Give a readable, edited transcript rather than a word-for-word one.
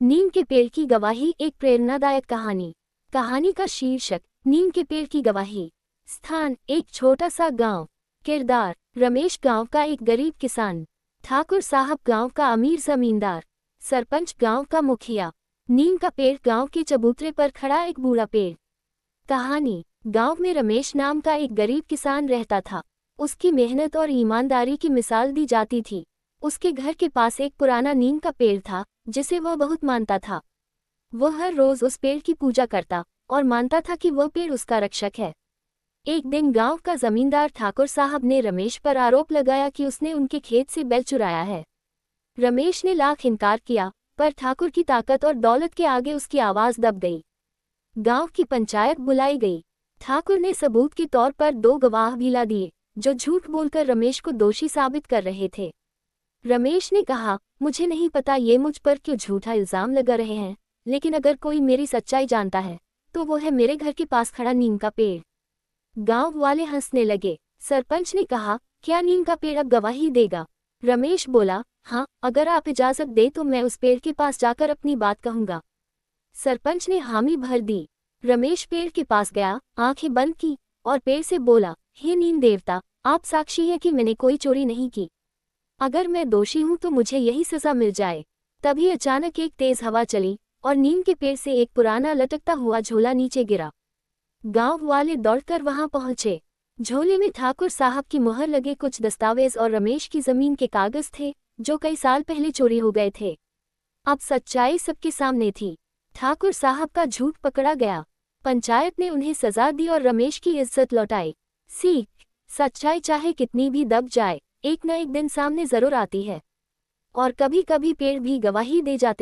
नीम के पेड़ की गवाही, एक प्रेरणादायक कहानी। कहानी का शीर्षक, नीम के पेड़ की गवाही। स्थान, एक छोटा सा गांव। किरदार, रमेश गांव का एक गरीब किसान, ठाकुर साहब गांव का अमीर जमींदार, सरपंच गांव का मुखिया। नीम का पेड़, गांव के चबूतरे पर खड़ा एक बूढ़ा पेड़। कहानी, गांव में रमेश नाम का एक गरीब किसान रहता था। उसकी मेहनत और ईमानदारी की मिसाल दी जाती थी। उसके घर के पास एक पुराना नीम का पेड़ था जिसे वह बहुत मानता था। वह हर रोज उस पेड़ की पूजा करता और मानता था कि वह पेड़ उसका रक्षक है। एक दिन गांव का जमींदार ठाकुर साहब ने रमेश पर आरोप लगाया कि उसने उनके खेत से बैल चुराया है। रमेश ने लाख इनकार किया, पर ठाकुर की ताकत और दौलत के आगे उसकी आवाज दब गई। गांव की पंचायत बुलाई गई। ठाकुर ने सबूत के तौर पर 2 गवाह भी ला दिए जो झूठ बोलकर रमेश को दोषी साबित कर रहे थे। रमेश ने कहा, मुझे नहीं पता ये मुझ पर क्यों झूठा इल्जाम लगा रहे हैं, लेकिन अगर कोई मेरी सच्चाई जानता है तो वो है मेरे घर के पास खड़ा नीम का पेड़। गांव वाले हंसने लगे। सरपंच ने कहा, क्या नीम का पेड़ अब गवाही देगा? रमेश बोला, हाँ, अगर आप इजाजत दे तो मैं उस पेड़ के पास जाकर अपनी बात कहूंगा। सरपंच ने हामी भर दी। रमेश पेड़ के पास गया, आंखें बंद की और पेड़ से बोला, हे नीम देवता, आप साक्षी हैं कि मैंने कोई चोरी नहीं की। अगर मैं दोषी हूं तो मुझे यही सजा मिल जाए। तभी अचानक एक तेज हवा चली और नीम के पेड़ से एक पुराना लटकता हुआ झोला नीचे गिरा। गांव वाले दौड़कर वहां पहुंचे। झोले में ठाकुर साहब की मुहर लगे कुछ दस्तावेज और रमेश की जमीन के कागज थे जो कई साल पहले चोरी हो गए थे। अब सच्चाई सबके सामने थी। ठाकुर साहब का झूठ पकड़ा गया। पंचायत ने उन्हें सजा दी और रमेश की इज्जत लौटाई। सीख, सच्चाई चाहे कितनी भी दब जाए, एक न एक दिन सामने जरूर आती है। और कभी कभी पेड़ भी गवाही दे जाते हैं।